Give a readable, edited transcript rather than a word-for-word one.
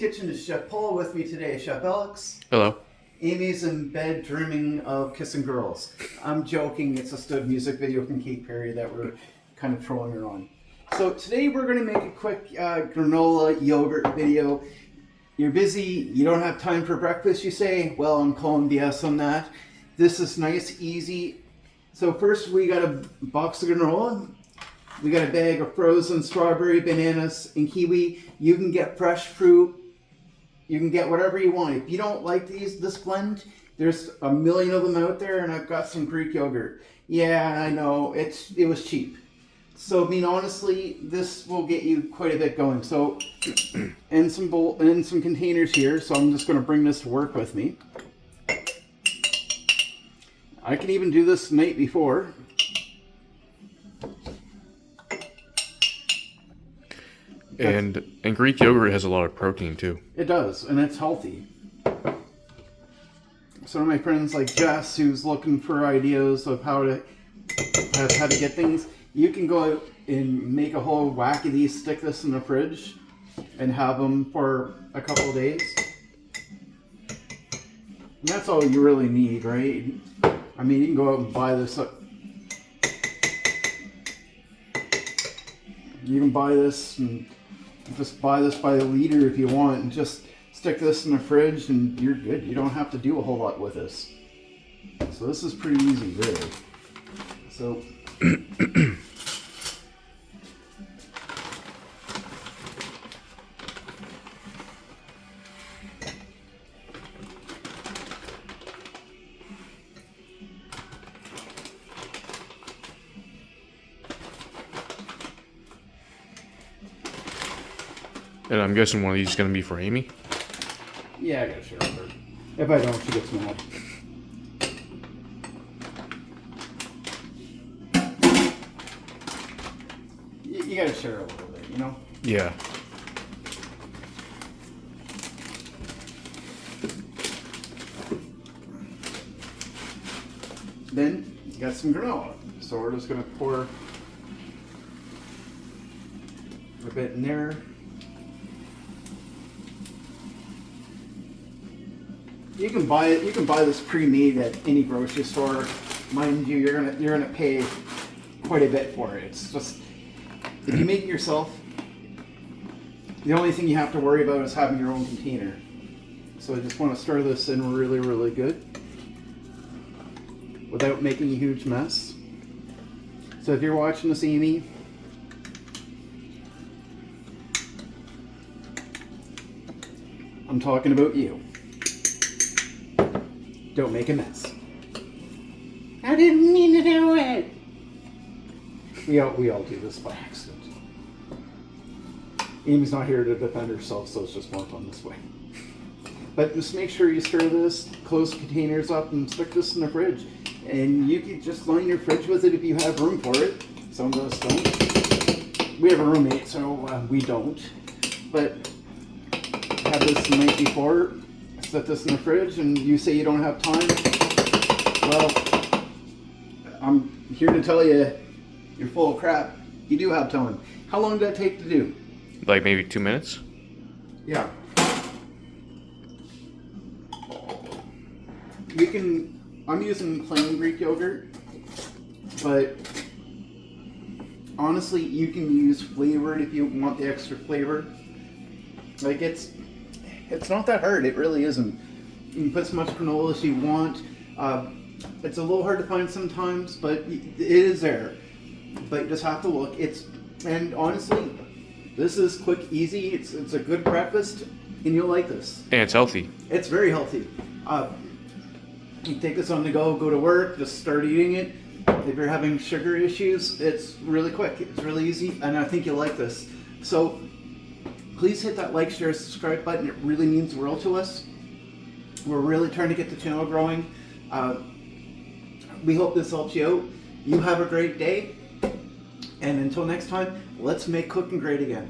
Kitchen is Chef Poul. With me today, Chef Alex. Hello. Amy's in bed dreaming of kissing girls. I'm joking. It's a stud music video from Katy Perry that we're kind of trolling her on. So today we're going to make a quick granola yogurt video. You're busy. You don't have time for breakfast, you say? Well, I'm calling BS on that. This is nice, easy. So first we got a box of granola. We got a bag of frozen strawberry, bananas, and kiwi. You can get fresh fruit. You can get whatever you want. If you don't like this blend, there's a million of them out there, and I've got some Greek yogurt. Yeah, I know, it was cheap. So, I mean, honestly, this will get you quite a bit going. So, and some containers here, so I'm just going to bring this to work with me. I can even do this the night before. And Greek yogurt has a lot of protein too. It does, and it's healthy. Some of my friends like Jess, who's looking for ideas of how to get things, you can go out and make a whole whack of these, stick this in the fridge, and have them for a couple of days. And that's all you really need, right? I mean, you can go out and buy this. You can buy this and just buy this by the liter if you want, and just stick this in the fridge and you're good. You don't have to do a whole lot with this. So this is pretty easy, really. So And I'm guessing one of these is going to be for Amy. yeah, I gotta share with her. If I don't, she gets mad. You gotta share a little bit, you know? Yeah. Then you got some granola. So we're just gonna pour a bit in there. You can buy it. You can buy this pre-made at any grocery store. Mind you, you're gonna pay quite a bit for it. It's just, if you make it yourself, the only thing you have to worry about is having your own container. So I just want to stir this in really, really good without making a huge mess. So if you're watching this, Amy, I'm talking about you. Don't make a mess. I didn't mean to do it. We all do this by accident. Amy's not here to defend herself, so it's just more fun this way. But just make sure you stir this, close the containers up, and stick this in the fridge. And you can just line your fridge with it if you have room for it. Some of us don't. We have a roommate, so we don't. But have this the night before. Set this in the fridge, and you say you don't have time. Well, I'm here to tell you, you're full of crap. You do have time. How long did that take to do? Like maybe 2 minutes? Yeah. You can, I'm using plain Greek yogurt, but honestly, you can use flavored if you want the extra flavor. Like it's not that hard. It really isn't. You can put as much granola as you want. It's a little hard to find sometimes, but it is there. But you just have to look. And honestly, this is quick, easy. It's a good breakfast, and you'll like this. And it's healthy. It's very healthy. You take this on the go to work, just start eating it. If you're having sugar issues, it's really quick. It's really easy, and I think you'll like this. So please hit that like, share, subscribe button. It really means the world to us. We're really trying to get the channel growing. We hope this helps you out. You have a great day. And until next time, let's make cooking great again.